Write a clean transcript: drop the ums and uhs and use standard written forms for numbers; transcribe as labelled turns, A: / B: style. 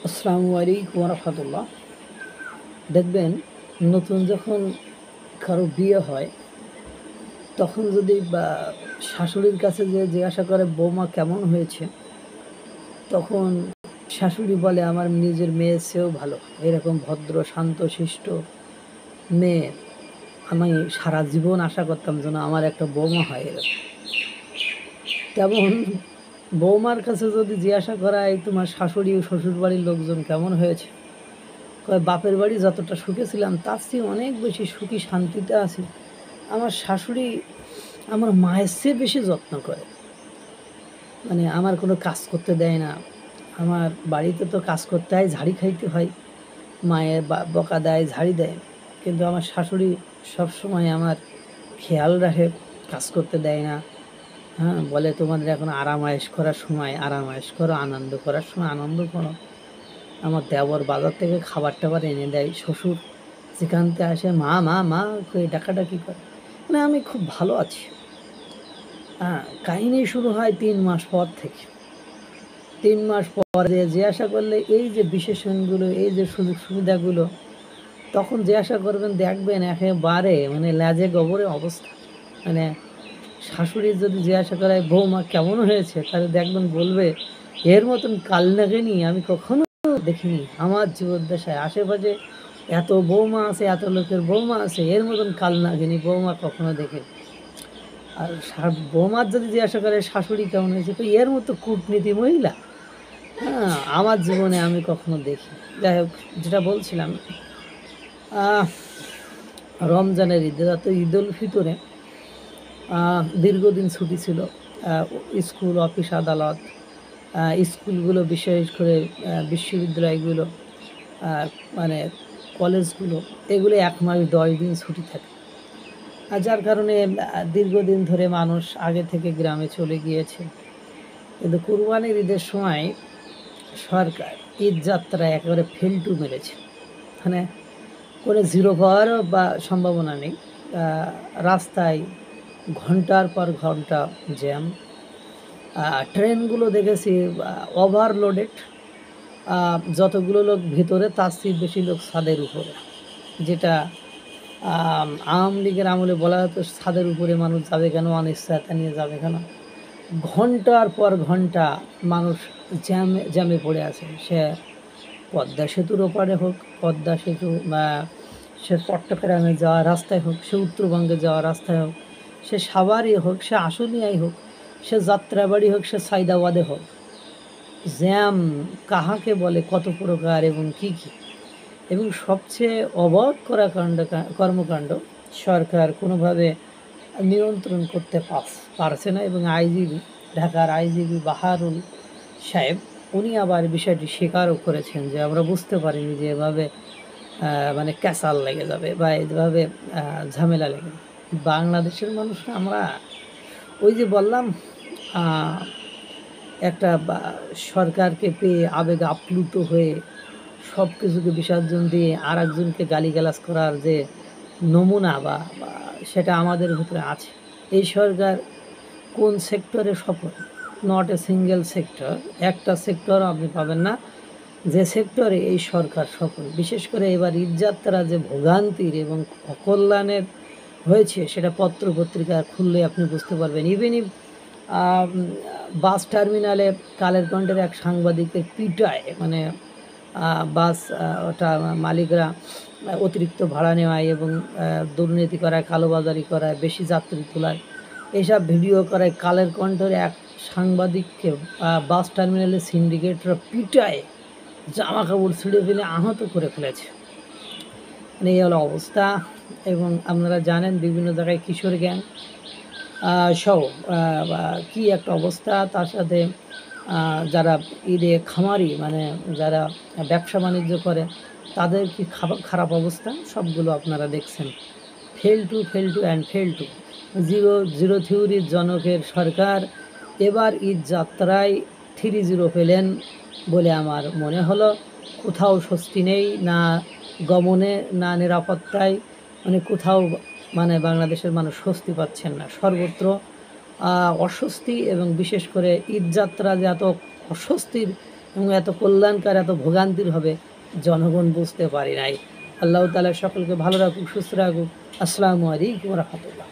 A: আসসালামু আলাইকুম রহমতুল্লাহ। দেখবেন, নতুন যখন কারো বিয়ে হয় তখন যদি বা শাশুড়ির কাছে যে জিজ্ঞাসা করে বৌমা কেমন হয়েছে, তখন শাশুড়ি বলে আমার নিজের মেয়ের চেয়েও ভালো। এরকম ভদ্র শান্ত শিষ্ট মেয়ে আমি সারা জীবন আশা করতাম যেন আমার একটা বৌমা হয়। এরকম তেমন বৌমার কাছে যদি জিজ্ঞাসা করা হয় তোমার শাশুড়ি ও শ্বশুর বাড়ির লোকজন কেমন হয়েছে, কয় বাপের বাড়ি যতটা সুখে ছিলাম তার চেয়ে অনেক বেশি সুখী শান্তিতে আছি। আমার শাশুড়ি আমার মায়ের চেয়ে বেশি যত্ন করে। মানে আমার কোনো কাজ করতে দেয় না। আমার বাড়িতে তো কাজ করতে হয়, ঝাড়ি খাইতে হয়। মায়ের বকা দেয়, ঝাড়ি দেয়। কিন্তু আমার শাশুড়ি সবসময় আমার খেয়াল রাখে, কাজ করতে দেয় না। হ্যাঁ, বলে তোমাদের এখন আরাম আয়েশ করার সময় আরাম আয়েশ করো, আনন্দ করার সময় আনন্দ করো। আমার দেবর বাজার থেকে খাবার-টাবার এনে দেয়। শ্বশুর যেখানতে আসে মা, মা, মা করে ডাকাডাকি করে। মানে আমি খুব ভালো আছি। কাহিনী শুরু হয় ৩ মাস পর থেকে। ৩ মাস পরে জিজ্ঞাসা করলে এই যে বিশেষণগুলো, এই যে সুযোগ সুবিধাগুলো, তখন জিজ্ঞাসা করবেন দেখবেন একেবারে মানে ল্যাজে গোবরে অবস্থা। মানে শাশুড়ির যদি জিজ্ঞাসা করে বৌমা কেমন হয়েছে, তাহলে দেখবেন বলবে এর মতন কালনাগিনী আমি কখনো দেখিনি আমার জীবদ্দশায়। আশেপাশে এত বৌমা আছে, এত লোকের বৌমা আছে, এর মতন কালনাগিনী বৌমা কখনো দেখিনি। আর বৌমার যদি জিজ্ঞাসা করে শাশুড়ি কেমন হয়েছে, তো এর মতো কূটনীতি মহিলা আমার জীবনে আমি কখনো দেখি। যাই হোক, যেটা বলছিলাম, রমজানের ঈদে তো ঈদুল ফিতরে দীর্ঘদিন ছুটি ছিল। স্কুল, অফিস, আদালত, স্কুলগুলো বিশেষ করে বিশ্ববিদ্যালয়গুলো, মানে কলেজগুলো, এগুলো ১ মাস ১০ দিন ছুটি থাকে। যার কারণে দীর্ঘদিন ধরে মানুষ আগে থেকে গ্রামে চলে গিয়েছে। কিন্তু কুরবানির ঈদের সময় সরকার ঈদ যাত্রা একেবারে ফেলটু মেরেছে। মানে কোনো জিরো পাওয়ারও বা সম্ভাবনা নেই। রাস্তায় ঘন্টার পর ঘন্টা জ্যাম। ট্রেনগুলো দেখেছি ওভারলোডেড। যতগুলো লোক ভেতরে তার চেয়ে বেশি লোক ছাদের উপরে। যেটা আওয়ামী লীগের আমলে বলা হতো ছাদের উপরে মানুষ যাবে কেন, অনিশ্চয়তা নিয়ে যাবে কেন। ঘন্টার পর ঘন্টা মানুষ জ্যামে পড়ে আছে। সে পদ্মা সেতুর ওপারে হোক, পদ্মা সেতু বা সে চট্টগ্রামে যাওয়া রাস্তায় হোক, সে উত্তরবঙ্গে যাওয়া রাস্তায় হোক, সে সাভারে হোক, সে আশুলিয়ায় হোক, সে যাত্রাবাড়ি হোক, সে সায়দাবাদে হোক, জ্যাম কাহাকে বলে, কত প্রকার এবং কী কী। এবং সবচেয়ে অবাক করা কর্মকাণ্ড, সরকার কোনোভাবে নিয়ন্ত্রণ করতে পারছে না। এবং আইজিবি, ঢাকার আইজিবি বাহারুল সাহেব, উনি আবার বিষয়টি স্বীকারও করেছেন যে আমরা বুঝতে পারিনি যে এভাবে মানে ক্যাসাল লেগে যাবে বা এভাবে ঝামেলা লেগে যাবে। বাংলাদেশের মানুষ আমরা ওই যে বললাম, একটা সরকারকে পেয়ে আবেগ আপ্লুত হয়ে সব কিছুকে বিসর্জন দিয়ে আর একজনকে গালিগালাজ করার যে নমুনা বা সেটা আমাদের ভিতরে আছে। এই সরকার কোন সেক্টরে সফল? Not a single sector. একটা সেক্টরও আপনি পাবেন না যে সেক্টরে এই সরকার সফল। বিশেষ করে এবার ঈদযাত্রা যে ভোগান্তির এবং অকল্যাণের হয়েছে, সেটা পত্র পত্রিকা খুললে আপনি বুঝতে পারবেন। ইভেন বাস টার্মিনালে কালের কণ্ঠের এক সাংবাদিকের পিটায়, মানে বাস ওটা মালিকরা অতিরিক্ত ভাড়া নেওয়ায় এবং দুর্নীতি করায়, কালোবাজারি করায়, বেশি যাত্রী তোলায়, এসব ভিডিও করায় কালের কণ্ঠের এক সাংবাদিককে বাস টার্মিনালে সিন্ডিকেটরা পিটায় জামা কাপড় ছিঁড়ে ফেলে আহত করে ফেলেছে। মানে এই হলো অবস্থা। এবং আপনারা জানেন বিভিন্ন জায়গায় কিশোর গ্যাং সহ কী একটা অবস্থা। তার সাথে যারা ঈদে খামারি, মানে যারা ব্যবসা বাণিজ্য করে, তাদের কি খারাপ অবস্থা, সবগুলো আপনারা দেখছেন। Fail two and fail two. Zero থিওরির জনকের সরকার এবার ঈদ যাত্রায় 3-0 পেলেন বলে আমার মনে হলো। কোথাও স্বস্তি নেই, না গমনে, না নিরাপত্তায়, মানে কোথাও মানে বাংলাদেশের মানুষ স্বস্তি পাচ্ছেন না। সর্বত্র অস্বস্তি। এবং বিশেষ করে ঈদযাত্রা যে এত অস্বস্তির এবং এত কল্যাণকর, এত ভোগান্তির হবে জনগণ বুঝতে পারে নাই। আল্লাহ তাআলা সকলকে ভালো রাখুক, সুস্থ রাখুক। আসসালামু আলাইকুম ওয়া রাহমাতুল্লাহ।